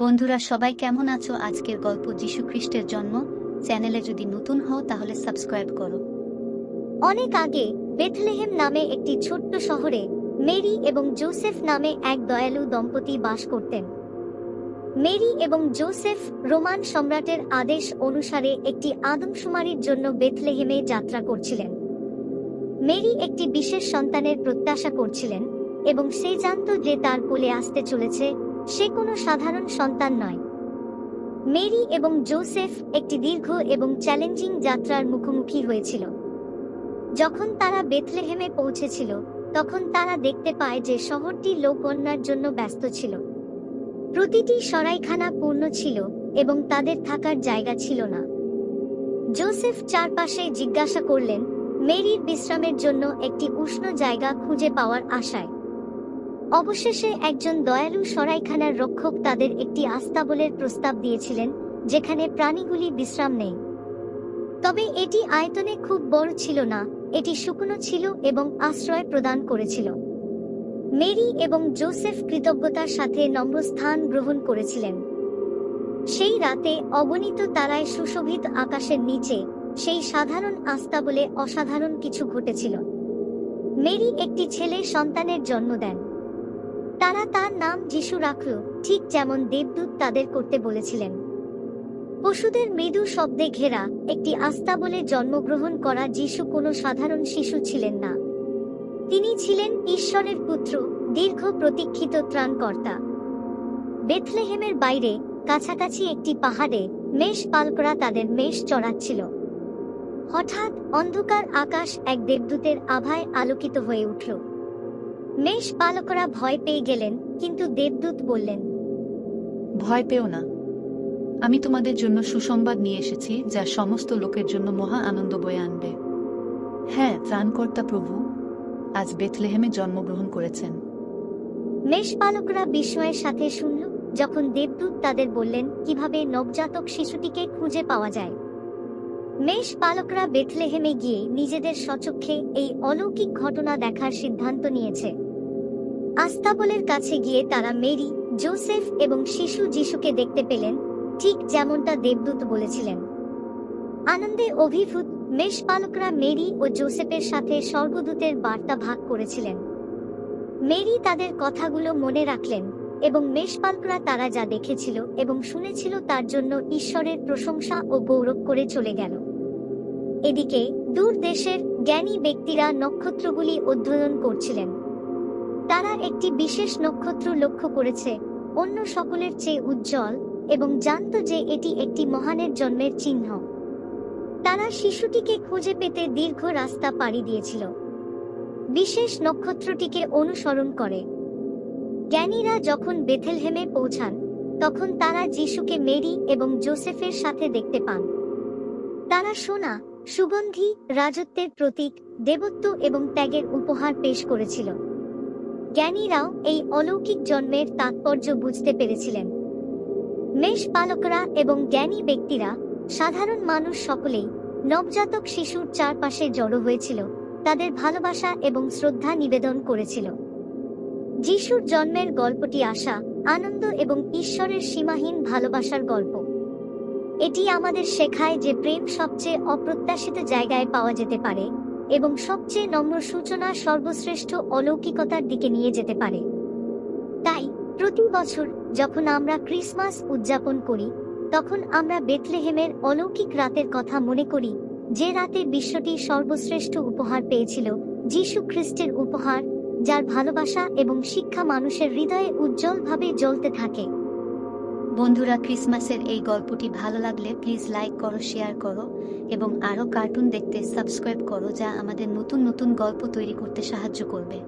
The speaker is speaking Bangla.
বন্ধুরা সবাই কেমন আছো? আজকের গল্প যীশু খ্রিস্টের জন্ম। চ্যানেলে যদি নতুন হও তাহলে সাবস্ক্রাইব করো। অনেক আগে বেথলেহেম নামে একটি ছোট্ট শহরে মেরি এবং জোসেফ নামে এক দয়ালু দম্পতি বাস করতেন। মেরি এবং জোসেফ রোমান সম্রাটের আদেশ অনুসারে একটি আদমশুমারির জন্য বেথলেহেমে যাত্রা করছিলেন। মেরি একটি বিশেষ সন্তানের প্রত্যাশা করছিলেন এবং সে জানত যে তার কোলে আসতে চলেছে সে কোনো সাধারণ সন্তান নয়। মেরি এবং জোসেফ একটি দীর্ঘ এবং চ্যালেঞ্জিং যাত্রার মুখোমুখি হয়েছিল। যখন তারা বেথলেহেমে পৌঁছেছিল তখন তারা দেখতে পায় যে শহরটি লোকবন্যার জন্য ব্যস্ত ছিল। প্রতিটি সরাইখানা পূর্ণ ছিল এবং তাদের থাকার জায়গা ছিল না। জোসেফ চারপাশে জিজ্ঞাসা করলেন, মেরির বিশ্রামের জন্য একটি উষ্ণ জায়গা খুঁজে পাওয়ার আশায়। অবশেষে একজন দয়ালু সরাইখানার রক্ষক তাদের একটি আস্তাবলের প্রস্তাব দিয়েছিলেন যেখানে প্রাণীগুলি বিশ্রাম নেয়। তবে এটি আয়তনে খুব বড় ছিল না, এটি শুকনো ছিল এবং আশ্রয় প্রদান করেছিল। মেরি এবং জোসেফ কৃতজ্ঞতার সাথে নম্র স্থান গ্রহণ করেছিলেন। সেই রাতে অগণিত তারায় সুশোভিত আকাশের নিচে সেই সাধারণ আস্তাবলে অসাধারণ কিছু ঘটেছিল। মেরি একটি ছেলে সন্তানের জন্ম দেন। তারা তার নাম যিশু রাখল, ঠিক যেমন দেবদূত তাদের করতে বলেছিলেন। পশুদের মৃদু শব্দে ঘেরা একটি আস্তাবলে জন্মগ্রহণ করা যিশু কোনো সাধারণ শিশু ছিলেন না। তিনি ছিলেন ঈশ্বরের পুত্র, দীর্ঘ প্রতীক্ষিত ত্রাণকর্তা। বেথলেহেমের বাইরে কাছাকাছি একটি পাহাড়ে মেষপালকরা তাদের মেষ চড়াচ্ছিল। হঠাৎ অন্ধকার আকাশ এক দেবদূতের আভায় আলোকিত হয়ে উঠল। মেষপালকরা ভয় পেয়ে গেলেন, কিন্তু দেবদূত বললেন, ভয় পেও না, আমি তোমাদের জন্য সুসংবাদ নিয়ে এসেছি যা সমস্ত লোকের জন্য মহা আনন্দ বয়ে আনবে। হ্যাঁ, ত্রাণকর্তা প্রভু আজ বেথলেহেমে জন্মগ্রহণ করেছেন। মেষপালকরা বিস্ময়ের সাথে শুনল যখন দেবদূত তাদের বললেন কিভাবে নবজাতক শিশুটিকে খুঁজে পাওয়া যায়। মেষপালকরা বেথলেহেমে গিয়ে নিজেদের স্বচক্ষে এই অলৌকিক ঘটনা দেখার সিদ্ধান্ত নিয়েছে। আস্তাবলের কাছে গিয়ে তারা মেরি, জোসেফ এবং শিশু যিশুকে দেখতে পেলেন, ঠিক যেমনটা দেবদূত বলেছিলেন। আনন্দে অভিভূত মেষপালকরা মেরি ও জোসেফের সাথে স্বর্গদূতের বার্তা ভাগ করেছিলেন। মেরি তাদের কথাগুলো মনে রাখলেন এবং মেষপালকরা তারা যা দেখেছিল এবং শুনেছিল তার জন্য ঈশ্বরের প্রশংসা ও গৌরব করে চলে গেল। এদিকে দূর দেশের জ্ঞানী ব্যক্তিরা নক্ষত্রগুলি অধ্যয়ন করছিলেন। তারা একটি বিশেষ নক্ষত্র লক্ষ্য করেছে, অন্য সকলের চেয়ে উজ্জ্বল, এবং জানত যে এটি একটি মহানের জন্মের চিহ্ন। তারা শিশুটিকে খুঁজে পেতে দীর্ঘ রাস্তা পাড়ি দিয়েছিল। বিশেষ নক্ষত্রটিকে অনুসরণ করে জ্ঞানীরা যখন বেথলেহেমে পৌঁছান তখন তারা যিশুকে মেরি এবং জোসেফের সাথে দেখতে পান। তারা সোনা, সুগন্ধি, রাজত্বের প্রতীক, দেবত্ব এবং ত্যাগের উপহার পেশ করেছিল। জ্ঞানীরাও এই অলৌকিক জন্মের তাৎপর্য বুঝতে পেরেছিলেন। মেষপালকরা এবং জ্ঞানী ব্যক্তিরা, সাধারণ মানুষ সকলেই নবজাতক শিশুর চারপাশে জড়ো হয়েছিল, তাদের ভালোবাসা এবং শ্রদ্ধা নিবেদন করেছিল। যিশুর জন্মের গল্পটি আশা, আনন্দ এবং ঈশ্বরের সীমাহীন ভালোবাসার গল্প। এটি আমাদের শেখায় যে প্রেম সবচেয়ে অপ্রত্যাশিত জায়গায় পাওয়া যেতে পারে এবং সবচেয়ে নম্র সূচনা সর্বশ্রেষ্ঠ অলৌকিকতার দিকে নিয়ে যেতে পারে। তাই প্রতি বছর যখন আমরা ক্রিসমাস উদযাপন করি তখন আমরা বেথলেহেমের অলৌকিক রাতের কথা মনে করি, যে রাতে বিশ্বটি সর্বশ্রেষ্ঠ উপহার পেয়েছিল, যীশু খ্রিস্টের উপহার, যার ভালোবাসা এবং শিক্ষা মানুষের হৃদয়ে উজ্জ্বলভাবে জ্বলতে থাকে। বন্ধুরা, ক্রিসমাসের এই গল্পটি ভালো লাগলে প্লিজ লাইক করো, শেয়ার করো এবং আরও কার্টুন দেখতে সাবস্ক্রাইব করো, যা আমাদের নতুন নতুন গল্প তৈরি করতে সাহায্য করবে।